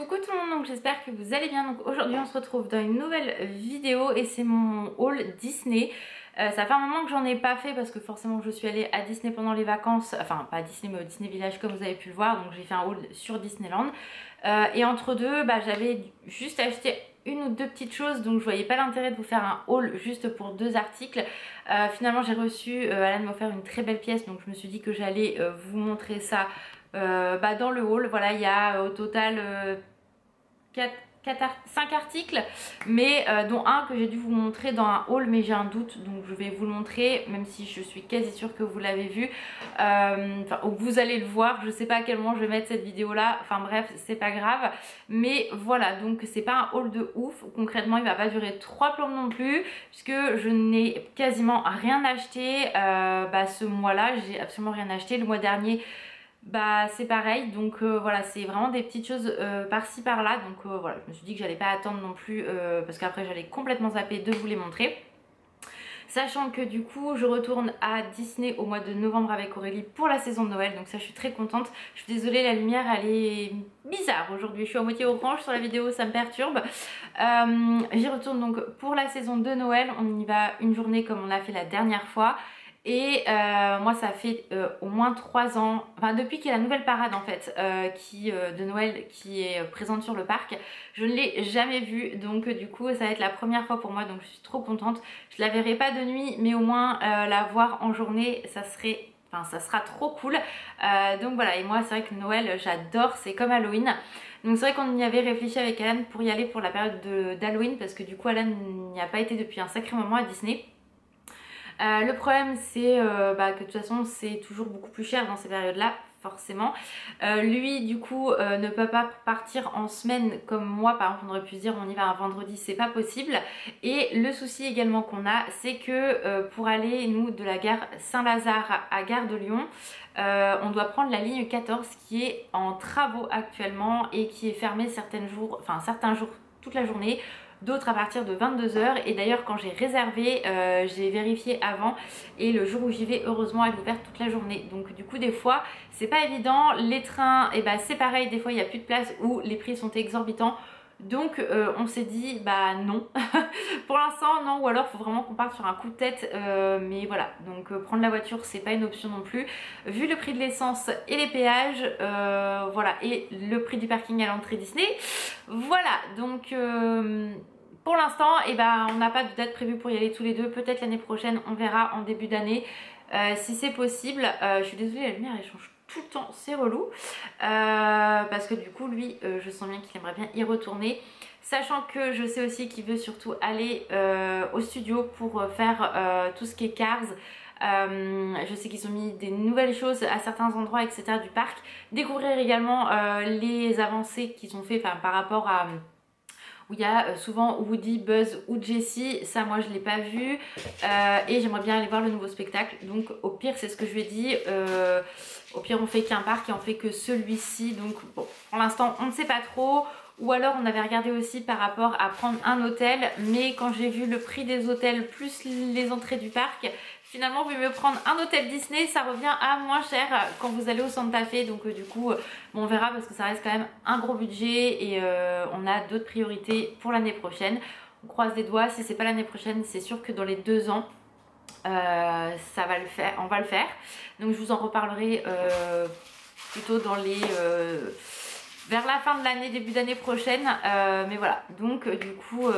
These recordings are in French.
Coucou tout le monde, donc j'espère que vous allez bien. Donc aujourd'hui on se retrouve dans une nouvelle vidéo et c'est mon haul Disney. Ça fait un moment que j'en ai pas fait parce que forcément je suis allée à Disney pendant les vacances, enfin pas à Disney mais au Disney Village comme vous avez pu le voir, donc j'ai fait un haul sur Disneyland. Et entre deux j'avais juste acheté une ou deux petites choses, donc je voyais pas l'intérêt de vous faire un haul juste pour deux articles. Finalement j'ai reçu, Alan m'a offert une très belle pièce, donc je me suis dit que j'allais vous montrer ça dans le haul. Voilà, il y a au total 5 articles, mais dont un que j'ai dû vous montrer dans un haul, mais j'ai un doute, donc je vais vous le montrer, même si je suis quasi sûre que vous l'avez vu, ou vous allez le voir. Je sais pas à quel moment je vais mettre cette vidéo là, enfin bref, c'est pas grave, mais voilà, donc c'est pas un haul de ouf. Concrètement il va pas durer 3 plombes non plus, puisque je n'ai quasiment rien acheté ce mois là, j'ai absolument rien acheté. Le mois dernier c'est pareil, donc voilà, c'est vraiment des petites choses par-ci par-là, donc voilà, je me suis dit que j'allais pas attendre non plus parce qu'après j'allais complètement zapper de vous les montrer. Sachant que du coup je retourne à Disney au mois de novembre avec Aurélie pour la saison de Noël, donc ça je suis très contente. Je suis désolée, la lumière elle est bizarre aujourd'hui, je suis à moitié orange sur la vidéo, ça me perturbe. J'y retourne donc pour la saison de Noël, on y va une journée comme on l'a fait la dernière fois. Et moi ça fait au moins 3 ans, enfin depuis qu'il y a la nouvelle parade en fait de Noël qui est présente sur le parc, je ne l'ai jamais vue, donc du coup ça va être la première fois pour moi, donc je suis trop contente. Je la verrai pas de nuit, mais au moins la voir en journée, ça sera trop cool. Donc voilà, et moi c'est vrai que Noël j'adore, c'est comme Halloween. Donc c'est vrai qu'on y avait réfléchi avec Alan pour y aller pour la période d'Halloween, parce que du coup Alan n'y a pas été depuis un sacré moment à Disney. Le problème c'est que de toute façon c'est toujours beaucoup plus cher dans ces périodes là, forcément. Lui du coup ne peut pas partir en semaine comme moi, par exemple on aurait pu se dire on y va un vendredi, c'est pas possible. Et le souci également qu'on a, c'est que pour aller nous de la gare Saint-Lazare à gare de Lyon, on doit prendre la ligne 14 qui est en travaux actuellement et qui est fermée certains jours toute la journée, d'autres à partir de 22 h. Et d'ailleurs quand j'ai réservé, j'ai vérifié avant et le jour où j'y vais, heureusement elle est ouverte toute la journée. Donc du coup des fois c'est pas évident. Les trains, c'est pareil, des fois il n'y a plus de place ou les prix sont exorbitants. Donc on s'est dit non pour l'instant non, ou alors il faut vraiment qu'on parte sur un coup de tête, mais voilà, donc prendre la voiture c'est pas une option non plus vu le prix de l'essence et les péages, voilà, et le prix du parking à l'entrée Disney, voilà. Donc pour l'instant on n'a pas de date prévue pour y aller tous les deux, peut-être l'année prochaine, on verra en début d'année si c'est possible. Je suis désolée, la lumière elle change tout le temps, c'est relou, parce que du coup lui je sens bien qu'il aimerait bien y retourner, sachant que je sais aussi qu'il veut surtout aller au studio pour faire tout ce qui est Cars. Je sais qu'ils ont mis des nouvelles choses à certains endroits etc du parc, découvrir également les avancées qu'ils ont fait par rapport à où il y a souvent Woody, Buzz ou Jessie. Ça moi je l'ai pas vu, et j'aimerais bien aller voir le nouveau spectacle. Donc au pire c'est ce que je lui ai dit, au pire on fait qu'un parc et on fait que celui-ci. Donc bon, pour l'instant on ne sait pas trop. Ou alors on avait regardé aussi par rapport à prendre un hôtel, mais quand j'ai vu le prix des hôtels plus les entrées du parc, finalement vous mieux prendre un hôtel Disney, ça revient à moins cher quand vous allez au Santa Fe. Donc du coup on verra, parce que ça reste quand même un gros budget et on a d'autres priorités pour l'année prochaine. On croise les doigts, si c'est pas l'année prochaine, c'est sûr que dans les 2 ans ça va le faire, on va le faire. Donc je vous en reparlerai plutôt dans les vers la fin de l'année, début d'année prochaine, mais voilà, donc du coup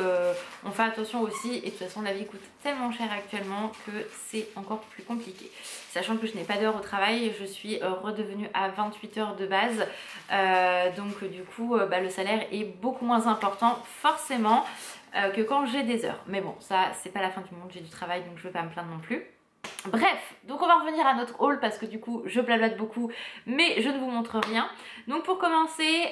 on fait attention aussi, et de toute façon la vie coûte tellement cher actuellement que c'est encore plus compliqué, sachant que je n'ai pas d'heures au travail, je suis redevenue à 28 heures de base, donc du coup le salaire est beaucoup moins important forcément que quand j'ai des heures, mais bon ça c'est pas la fin du monde, j'ai du travail donc je veux pas me plaindre non plus. Bref, donc on va revenir à notre haul parce que du coup je blablate beaucoup mais je ne vous montre rien. Donc pour commencer,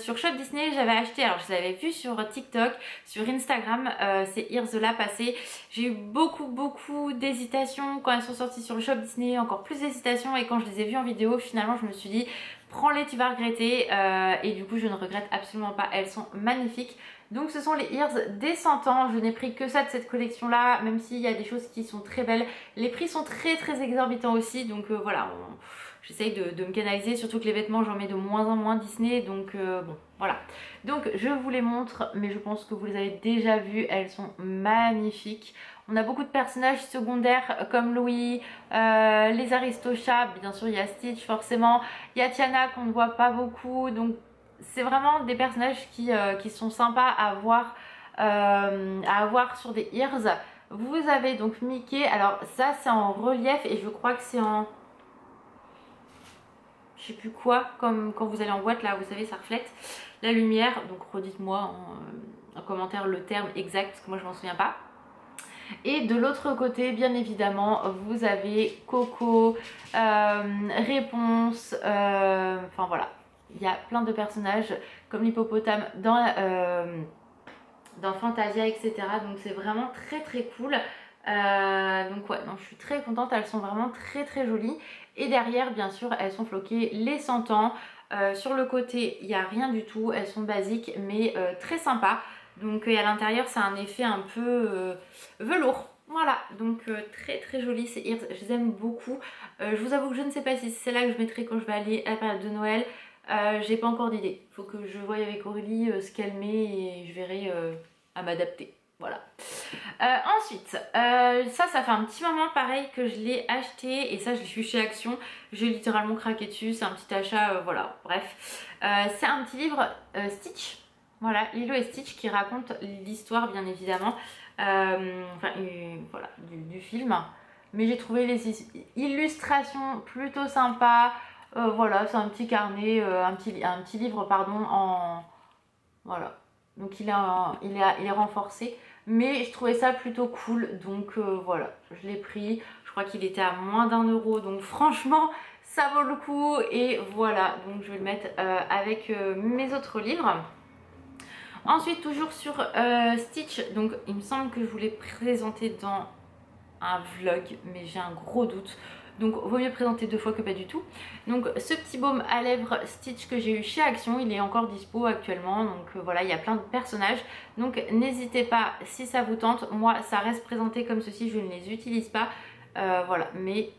sur Shop Disney j'avais acheté, alors je l'avais vu sur TikTok, sur Instagram, c'est Here's the La passé. J'ai eu beaucoup d'hésitations quand elles sont sorties sur le Shop Disney, encore plus d'hésitations, et quand je les ai vues en vidéo finalement je me suis dit prends-les, tu vas regretter, et du coup je ne regrette absolument pas, elles sont magnifiques. Donc ce sont les Ears des 100 ans, je n'ai pris que ça de cette collection là, même s'il y a des choses qui sont très belles. Les prix sont très exorbitants aussi, donc voilà, j'essaye de me canaliser, surtout que les vêtements j'en mets de moins en moins Disney, donc bon, Voilà, donc je vous les montre, mais je pense que vous les avez déjà vues, elles sont magnifiques. On a beaucoup de personnages secondaires comme Louis, les Aristochats, bien sûr il y a Stitch forcément, il y a Tiana qu'on ne voit pas beaucoup, donc c'est vraiment des personnages qui sont sympas à avoir sur des ears. Vous avez donc Mickey, alors ça c'est en relief et je crois que c'est en... je sais plus quoi, comme quand vous allez en boîte là, vous savez ça reflète la lumière, donc redites-moi en commentaire le terme exact parce que moi je m'en souviens pas. Et de l'autre côté, bien évidemment, vous avez Coco, Réponse, enfin voilà, il y a plein de personnages comme l'hippopotame dans Fantasia, etc. Donc c'est vraiment très très cool. Donc ouais, non, je suis très contente, elles sont vraiment très très jolies. Et derrière, bien sûr, elles sont floquées les 100 ans. Sur le côté, il n'y a rien du tout, elles sont basiques mais très sympas. Donc à l'intérieur, c'est un effet un peu velours. Voilà, donc très très joli ces ears, je les aime beaucoup. Je vous avoue que je ne sais pas si c'est celle-là que je mettrai quand je vais aller à la période de Noël. J'ai pas encore d'idée. Faut que je voie avec Aurélie ce qu'elle met et je verrai à m'adapter. Voilà. Ensuite, ça fait un petit moment pareil que je l'ai acheté et ça je l'ai eu chez Action. J'ai littéralement craqué dessus, c'est un petit achat, voilà, bref. C'est un petit livre Stitch, voilà, Lilo et Stitch qui raconte l'histoire bien évidemment, voilà, du film. Mais j'ai trouvé les illustrations plutôt sympas. Voilà, c'est un petit carnet, un petit livre pardon en... Voilà, donc il est renforcé. Mais je trouvais ça plutôt cool, donc voilà, je l'ai pris. Je crois qu'il était à moins d'1 €, donc franchement, ça vaut le coup. Et voilà, donc je vais le mettre avec mes autres livres. Ensuite, toujours sur Stitch, donc il me semble que je vous l'ai présenté dans un vlog, mais j'ai un gros doute. Donc vaut mieux présenter 2 fois que pas du tout. Donc ce petit baume à lèvres Stitch que j'ai eu chez Action, il est encore dispo actuellement. Donc voilà, il y a plein de personnages. Donc n'hésitez pas si ça vous tente. Moi ça reste présenté comme ceci, je ne les utilise pas. Voilà, mais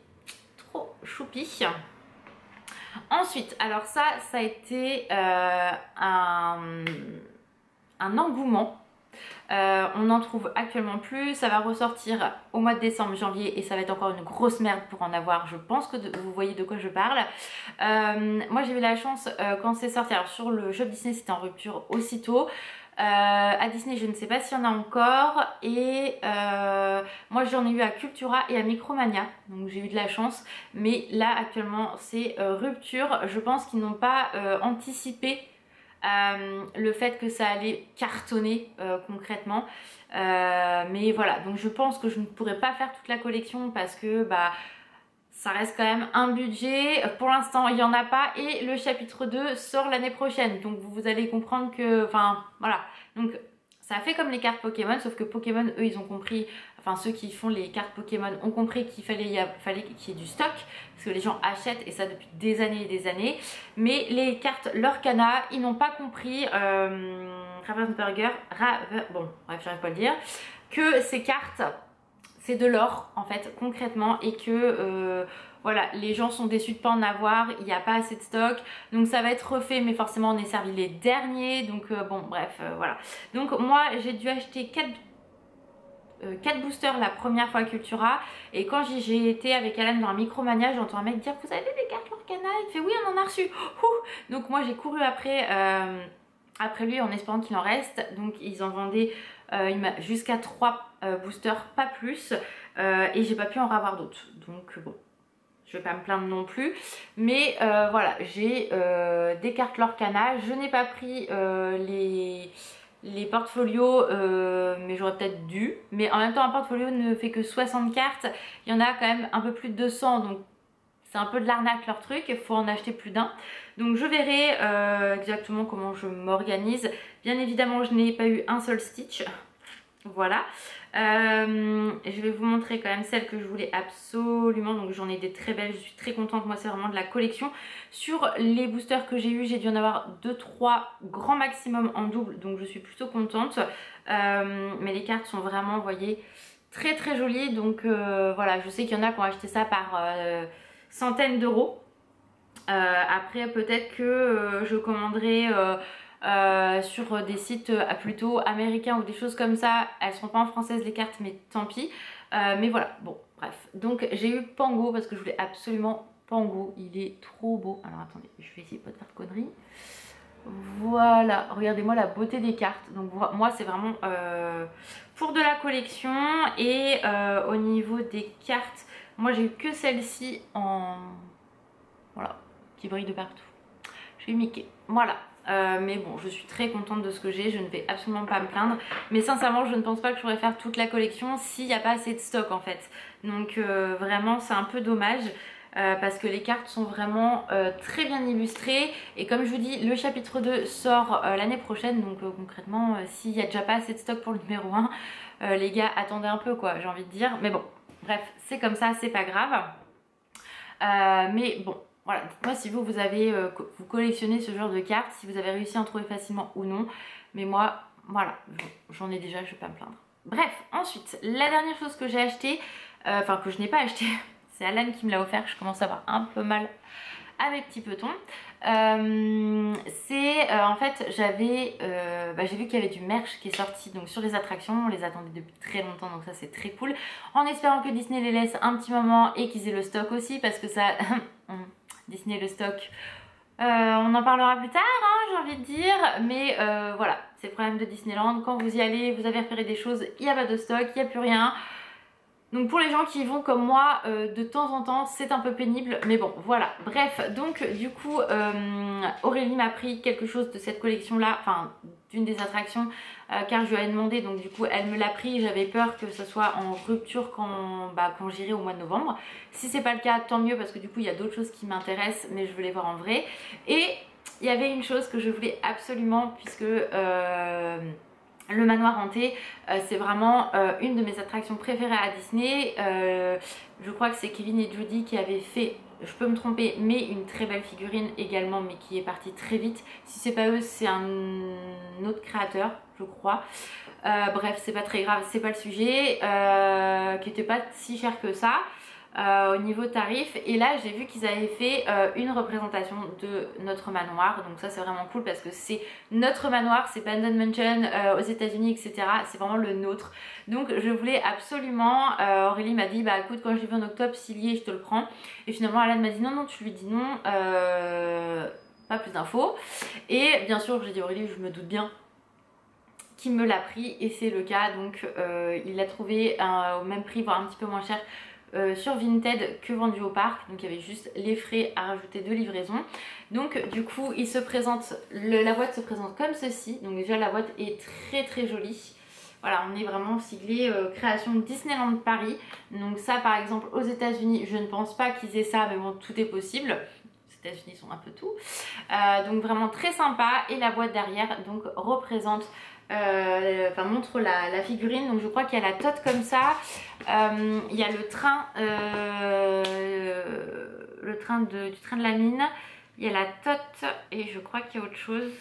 trop choupi. Ensuite, alors ça a été un engouement. On n'en trouve actuellement plus, ça va ressortir au mois de décembre, janvier et ça va être encore une grosse merde pour en avoir. Je pense que vous voyez de quoi je parle. Moi j'ai eu la chance quand c'est sorti, alors sur le shop Disney c'était en rupture aussitôt. À Disney je ne sais pas s'il y en a encore et moi j'en ai eu à Cultura et à Micromania, donc j'ai eu de la chance, mais là actuellement c'est rupture. Je pense qu'ils n'ont pas anticipé le fait que ça allait cartonner concrètement, mais voilà, donc je pense que je ne pourrais pas faire toute la collection parce que bah ça reste quand même un budget. Pour l'instant il n'y en a pas et le chapitre 2 sort l'année prochaine, donc vous allez comprendre que, enfin voilà, donc ça fait comme les cartes Pokémon, sauf que Pokémon eux ils ont compris, enfin ceux qui font les cartes Pokémon ont compris qu'il fallait qu'il y ait du stock, parce que les gens achètent et ça depuis des années et des années. Mais les cartes Lorcana, ils n'ont pas compris, Ravensburger, bon bref j'arrive pas à le dire, que ces cartes c'est de l'or en fait concrètement et que voilà, les gens sont déçus de ne pas en avoir, il n'y a pas assez de stock, donc ça va être refait, mais forcément on est servi les derniers, donc bon bref, voilà. Donc moi j'ai dû acheter 4 boosters la première fois à Cultura, et quand j'ai été avec Alan dans un Micromania, j'entends un mec dire vous avez des cartes Lorcana, il fait oui on en a reçu. Donc moi j'ai couru après lui en espérant qu'il en reste, donc ils en vendaient jusqu'à 3 boosters, pas plus, et j'ai pas pu en avoir d'autres, donc bon. Je vais pas me plaindre non plus, mais voilà, j'ai des cartes Lorcana. Je n'ai pas pris les portfolios, mais j'aurais peut-être dû. Mais en même temps, un portfolio ne fait que 60 cartes. Il y en a quand même un peu plus de 200, donc c'est un peu de l'arnaque leur truc. Il faut en acheter plus d'un. Donc je verrai exactement comment je m'organise. Bien évidemment, je n'ai pas eu un seul Stitch. Voilà. Je vais vous montrer quand même celle que je voulais absolument, donc j'en ai des très belles, je suis très contente, moi c'est vraiment de la collection. Sur les boosters que j'ai eu, j'ai dû en avoir 2-3 grand maximum en double, donc je suis plutôt contente. Mais les cartes sont vraiment, vous voyez, très très jolies, donc voilà, je sais qu'il y en a qui ont acheté ça par centaines d'euros. Après peut-être que je commanderai sur des sites plutôt américains ou des choses comme ça. Elles seront pas en française les cartes, mais tant pis. Mais voilà, bon, bref. Donc j'ai eu Pango parce que je voulais absolument Pango. Il est trop beau. Alors attendez, je vais essayer de pas de faire de conneries. Voilà, regardez-moi la beauté des cartes. Donc moi c'est vraiment pour de la collection. Et au niveau des cartes, moi j'ai eu que celle-ci en... Voilà, qui brille de partout. J'ai eu Mickey, voilà. Mais bon, je suis très contente de ce que j'ai, je ne vais absolument pas me plaindre. Mais sincèrement, je ne pense pas que je pourrais faire toute la collection s'il n'y a pas assez de stock en fait. Donc vraiment, c'est un peu dommage. Parce que les cartes sont vraiment très bien illustrées. Et comme je vous dis, le chapitre 2 sort l'année prochaine. Donc concrètement, s'il n'y a déjà pas assez de stock pour le numéro 1, les gars, attendez un peu quoi, j'ai envie de dire. Mais bon, bref, c'est comme ça, c'est pas grave. Mais bon, voilà, dites-moi si vous avez vous collectionnez ce genre de cartes, si vous avez réussi à en trouver facilement ou non. Mais moi, voilà, j'en ai déjà, je vais pas me plaindre. Bref, ensuite, la dernière chose que j'ai acheté, enfin que je n'ai pas acheté, c'est Alan qui me l'a offert, je commence à avoir un peu mal à mes petits petons. En fait, j'ai vu qu'il y avait du merch qui est sorti donc sur les attractions, on les attendait depuis très longtemps, donc ça c'est très cool. En espérant que Disney les laisse un petit moment et qu'ils aient le stock aussi, parce que ça... Disney le stock, on en parlera plus tard, hein, j'ai envie de dire, mais voilà, c'est le problème de Disneyland. Quand vous y allez, vous avez repéré des choses, il n'y a pas de stock, il n'y a plus rien. Donc pour les gens qui y vont comme moi, de temps en temps, c'est un peu pénible, mais bon, voilà. Bref, donc du coup, Aurélie m'a pris quelque chose de cette collection-là, enfin d'une des attractions, car je lui avais demandé, donc du coup, elle me l'a pris. J'avais peur que ce soit en rupture quand j'irai au mois de novembre. Si c'est pas le cas, tant mieux, parce que du coup, il y a d'autres choses qui m'intéressent, mais je veux les voir en vrai. Et il y avait une chose que je voulais absolument, puisque... le manoir hanté, c'est vraiment une de mes attractions préférées à Disney. Je crois que c'est Kevin et Jody qui avaient fait, je peux me tromper, mais une très belle figurine également, mais qui est partie très vite. Si c'est pas eux, c'est un autre créateur, je crois. Bref, c'est pas très grave, c'est pas le sujet, qui était pas si cher que ça. Au niveau tarif, et là j'ai vu qu'ils avaient fait une représentation de notre manoir, donc ça c'est vraiment cool parce que c'est notre manoir, c'est pas Haunted Mansion aux États-Unis, etc. C'est vraiment le nôtre, donc je voulais absolument. Aurélie m'a dit bah écoute, quand je l'ai vu en octobre, s'il y est, je te le prends, et finalement Alan m'a dit non, non, tu lui dis non, pas plus d'infos, et bien sûr j'ai dit Aurélie, je me doute bien qu'il me l'a pris, et c'est le cas, donc il l'a trouvé au même prix, voire un petit peu moins cher sur Vinted que vendu au parc. Donc il y avait juste les frais à rajouter de livraison. Donc du coup il se présente, la boîte se présente comme ceci. Donc déjà la boîte est très très jolie. Voilà, on est vraiment siglé création Disneyland Paris. Donc ça par exemple aux États-Unis, je ne pense pas qu'ils aient ça, mais bon, tout est possible. Les États-Unis sont un peu tout. Donc vraiment très sympa. Et la boîte derrière donc représente montre la figurine. Donc je crois qu'il y a la tote comme ça, il y a le train du train de la mine, il y a la tote, et je crois qu'il y a autre chose.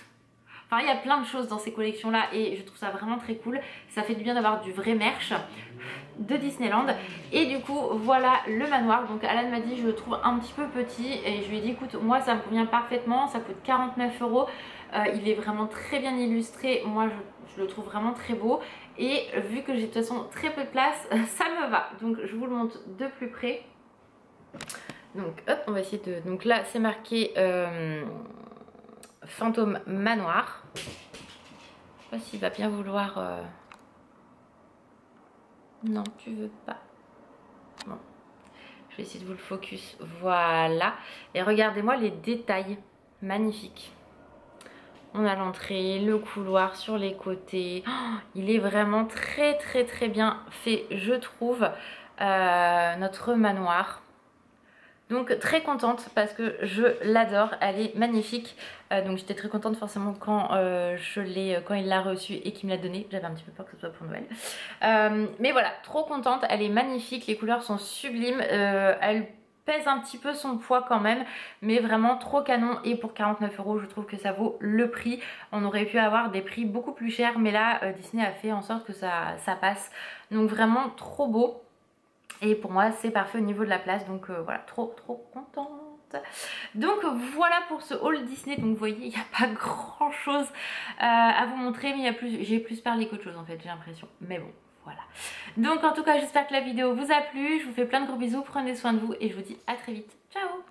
Enfin il y a plein de choses dans ces collections là, et je trouve ça vraiment très cool. Ça fait du bien d'avoir du vrai merch de Disneyland. Et du coup voilà le manoir. Donc Alan m'a dit je le trouve un petit peu petit, et je lui ai dit écoute, moi ça me convient parfaitement, ça coûte 49 €. Il est vraiment très bien illustré, moi je le trouve vraiment très beau, et vu que j'ai de toute façon très peu de place, ça me va. Donc je vous le montre de plus près. Donc hop, on va essayer de... Donc là c'est marqué Fantôme Manoir. Je sais pas s'il va bien vouloir... Non, tu veux pas. Bon. Je vais essayer de vous le focus. Voilà. Et regardez-moi les détails. Magnifiques. On a l'entrée, le couloir sur les côtés. Oh, il est vraiment très très très bien fait, je trouve, notre manoir. Donc très contente parce que je l'adore, elle est magnifique. Donc j'étais très contente forcément quand il l'a reçu et qu'il me l'a donné. J'avais un petit peu peur que ce soit pour Noël. Mais voilà, trop contente, elle est magnifique, les couleurs sont sublimes. Elle pèse un petit peu son poids quand même, mais vraiment trop canon. Et pour 49 € je trouve que ça vaut le prix. On aurait pu avoir des prix beaucoup plus chers, mais là Disney a fait en sorte que ça passe. Donc vraiment trop beau. Et pour moi c'est parfait au niveau de la place, donc voilà, trop contente. contente. Donc voilà pour ce haul Disney. Donc vous voyez, il n'y a pas grand chose à vous montrer, mais j'ai plus parlé qu'autre chose en fait, j'ai l'impression. Mais bon, voilà. Donc en tout cas, j'espère que la vidéo vous a plu. Je vous fais plein de gros bisous, prenez soin de vous et je vous dis à très vite. Ciao!